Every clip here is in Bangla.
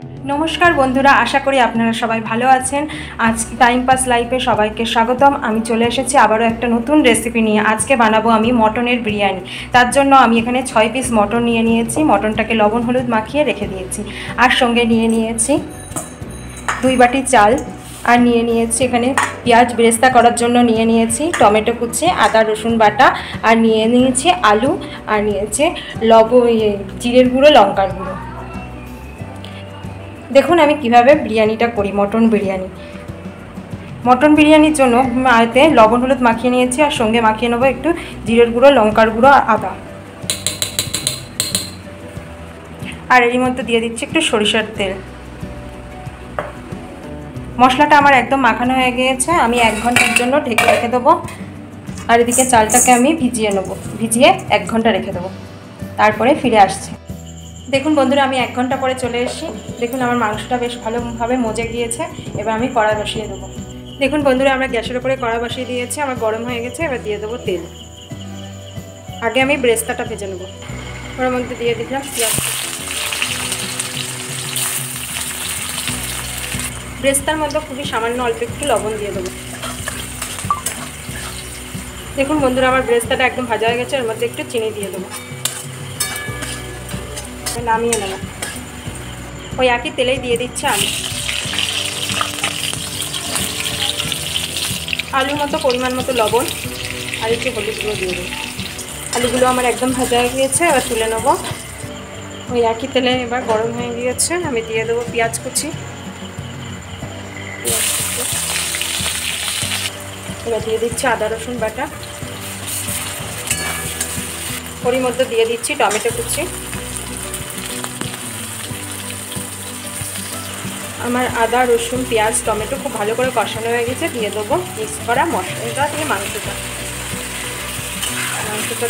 নমস্কার বন্ধুরা, আশা করি আপনারা সবাই ভালো আছেন। আজ টাইম পাস লাইফে সবাইকে স্বাগতম। আমি চলে এসেছি আবারও একটা নতুন রেসিপি নিয়ে। আজকে বানাবো আমি মটনের বিরিয়ানি। তার জন্য আমি এখানে 6 পিস মটন নিয়ে নিয়েছি। মটনটাকে লবণ হলুদ মাখিয়ে রেখে দিয়েছি। আর সঙ্গে নিয়ে নিয়েছি 2 বাটি চাল। আর নিয়ে নিয়েছি এখানে পেঁয়াজ বেরেস্তা করার জন্য নিয়ে নিয়েছি টমেটো কুচি, আদা রসুন বাটা, আর নিয়ে নিয়েছি আলু, আর নিয়েছে জিরের গুঁড়ো, লঙ্কার গুঁড়ো। দেখুন আমি কিভাবে বিরিয়ানিটা করি। মটন বিরিয়ানির জন্য আয়তে লবণ হলুদ মাখিয়ে নিয়েছি, আর সঙ্গে মাখিয়ে নেবো একটু জিরের গুঁড়ো, লঙ্কার গুঁড়ো আর আদা। আর এরই মধ্যে দিয়ে দিচ্ছি একটু সরিষার তেল। মশলাটা আমার একদম মাখানো হয়ে গিয়েছে। আমি 1 ঘন্টার জন্য ঢেকে রেখে দেবো। আর এদিকে চালটাকে আমি ভিজিয়ে 1 ঘন্টা রেখে দেবো। তারপরে ফিরে আসছি। দেখুন বন্ধুরা, আমি 1 ঘন্টা পরে চলে এসেছি। দেখুন আমার মাংসটা বেশ ভালোভাবে মজে গিয়েছে। এবার আমি কড়াই বসিয়ে দেবো। দেখুন বন্ধুরা, আমরা গ্যাসের উপরে কড়াই বসিয়ে দিয়েছি। আমার গরম হয়ে গেছে। এবার দিয়ে দেবো তেল। আগে আমি বেরেস্তাটা ভেজে নেবো। ওর মধ্যে দিয়ে দিলাম পেঁয়াজ। বেরেস্তার মধ্যে খুবই সামান্য অল্প একটু লবণ দিয়ে দেবো। দেখুন বন্ধুরা, আমার বেরেস্তাটা একদম ভাজা হয়ে গেছে। এর মধ্যে একটু চিনি দিয়ে দেবো। নামিয়ে নেবো। ওই একই তেলেই দিয়ে দিচ্ছে আলুর মতো পরিমাণ মতো লবণ, আর একটু হলুদ গুঁড়ো দিয়ে দেবো। আলুগুলো আমার একদম ভাজা হয়ে গিয়েছে। এবার তুলে নেবো। ওই একই তেলে এবার গরম হয়ে গিয়েছে। আমি দিয়ে দেবো পেঁয়াজ কুচি। এবার দিয়ে দিচ্ছি আদা রসুন বাটা। ওর মধ্যে দিয়ে দিচ্ছি টমেটো কুচি। আমার আদা রসুন পেঁয়াজ টমেটো খুব ভালো করে কষানো হয়ে গেছে। দিয়ে দেবো মিক্স করা মশলাটা দিয়ে মাংসটা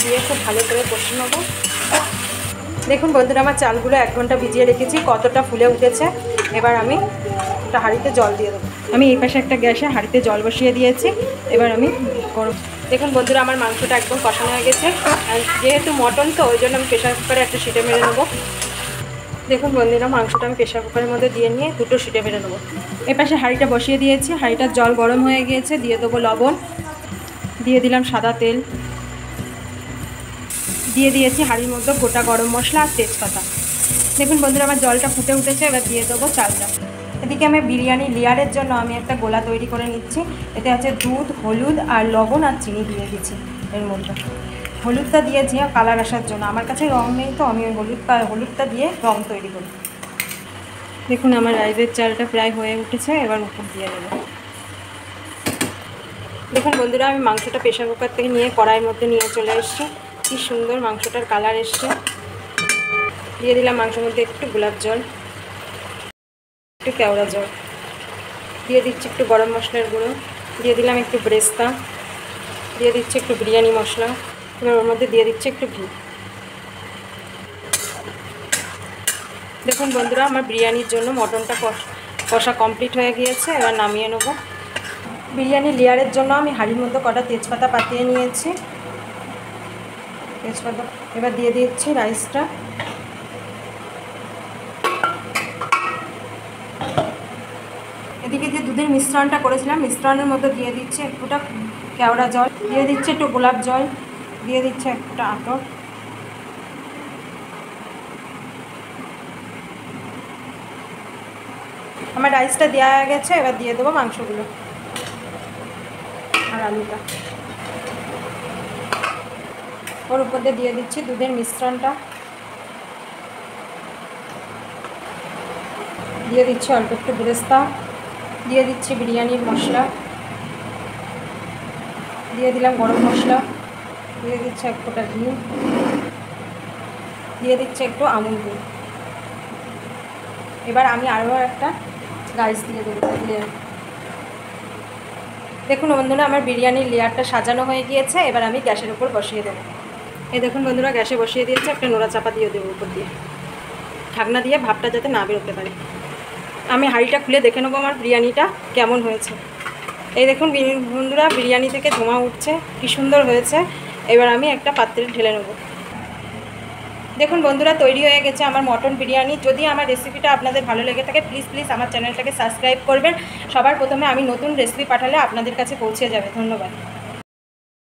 দিয়ে খুব ভালো করে কষে নেবো। দেখুন বন্ধুরা, আমার চালগুলো 1 ঘন্টা ভিজিয়ে রেখেছি। কতটা ফুলে উঠেছে। এবার আমি একটা হাঁড়িতে জল দিয়ে দেবো। আমি এই পাশে একটা গ্যাসে হাঁড়িতে জল বসিয়ে দিয়েছি। এবার আমি গরম। দেখুন বন্ধুরা, আমার মাংসটা একদম কষানো হয়ে গেছে। আর যেহেতু মটন তো ওই জন্য আমি প্রেশার কুকারে একটা সিটি মেরে নেবো। দেখুন বন্ধুরা, মাংসটা আমি প্রেশার কুকারের মধ্যে দিয়ে নিয়ে 2টো সিটি মেরে নেবো। এই পাশে হাঁড়িটা বসিয়ে দিয়েছি। হাঁড়িটার জল গরম হয়ে গিয়েছে। দিয়ে দেবো লবণ। দিয়ে দিলাম সাদা তেল। দিয়ে দিয়েছি হাঁড়ির মধ্যে গোটা গরম মশলা আর তেজপাতা। দেখুন বন্ধুরা, আমার জলটা ফুটে উঠেছে। এবার দিয়ে দেবো চালটা। এদিকে আমি বিরিয়ানি লেয়ারের জন্য আমি একটা গোলা তৈরি করে নিচ্ছি। এতে আছে দুধ, হলুদ আর লবণ আর চিনি দিয়ে দিচ্ছি এর মধ্যে। হলুদটা দিয়েছি কালার আসার জন্য। আমার কাছে রং নেই, তো আমি হলুদটা দিয়ে রং তৈরি করি। দেখুন আমার রাইসের চালটা প্রায় হয়ে উঠেছে। এবার উপর দিয়ে দেবো। দেখুন বন্ধুরা, আমি মাংসটা প্রেশার কুকার থেকে নিয়ে কড়াইয়ের মধ্যে নিয়ে চলে এসেছি। কি সুন্দর মাংসটার কালার এসছে। দিয়ে দিলাম মাংসের মধ্যে একটু গোলাপ জল, একটু কেওড়া জল। দিয়ে দিচ্ছি একটু গরম মশলার গুঁড়ো। দিয়ে দিলাম একটু বেরেস্তা। দিয়ে দিচ্ছি একটু বিরিয়ানি মশলা। এবার ওর মধ্যে দিয়ে দিচ্ছি একটু ঘি। দেখুন বন্ধুরা, আমার বিরিয়ানির জন্য মটনটা কষা কমপ্লিট হয়ে গিয়েছে। এবার নামিয়ে নেব। বিরিয়ানি লেয়ারের জন্য আমি হাঁড়ির মধ্যে কটা তেজপাতা পাতিয়ে নিয়েছি। তেজপাতা এবার দিয়ে দিচ্ছি রাইসটা। এদিকে যে দুধের মিশ্রণটা করেছিলাম, মিশ্রণের মধ্যে দিয়ে দিচ্ছি একটুটা কেওড়া জল, দিয়ে দিচ্ছি একটু গোলাপ জল, দিয়ে দিচ্ছি একটা আতর। আমার রাইসটা দেওয়া হয়ে গেছে। এবার দিয়ে দেবো মাংসগুলো আর আলুটা। ওর উপর দিয়ে দিচ্ছি দুধের মিশ্রণটা। দিয়ে দিচ্ছি অল্প একটু বেরেস্তা। দিয়ে দিচ্ছি বিরিয়ানির মশলা। দিয়ে দিলাম গরম মশলা। দিয়ে দিচ্ছি এক ফোঁটা ঘি। দিয়ে দিচ্ছি একটু আমুল দুধ। এবার আমি আরও একটা রাইস দিয়ে দেবো লেয়ার। দেখুন বন্ধুরা, আমার বিরিয়ানির লেয়ারটা সাজানো হয়ে গিয়েছে। এবার আমি গ্যাসের উপর বসিয়ে দেবো। এই দেখুন বন্ধুরা, গ্যাসে বসিয়ে দিয়েছে। একটা নোড়া চাপা দিয়ে দেবো উপর দিয়ে, ঢাকনা দিয়ে ভাপটা যাতে না বেরোতে পারে। আমি হাঁড়িটা খুলে দেখে নেবো আমার বিরিয়ানিটা কেমন হয়েছে। এই দেখুন বন্ধুরা, বিরিয়ানি থেকে ধোঁয়া উঠছে, কি সুন্দর হয়েছে। এবার আমি একটা পাত্রে ঢেলে নেব। দেখুন বন্ধুরা, তৈরি হয়ে গেছে আমার মটন বিরিয়ানি। যদি আমার রেসিপিটা আপনাদের ভালো লেগে থাকে প্লিজ আমার চ্যানেলটাকে সাবস্ক্রাইব করবেন। সবার প্রথমে আমি নতুন রেসিপি পাঠালে আপনাদের কাছে পৌঁছে যাবে। ধন্যবাদ।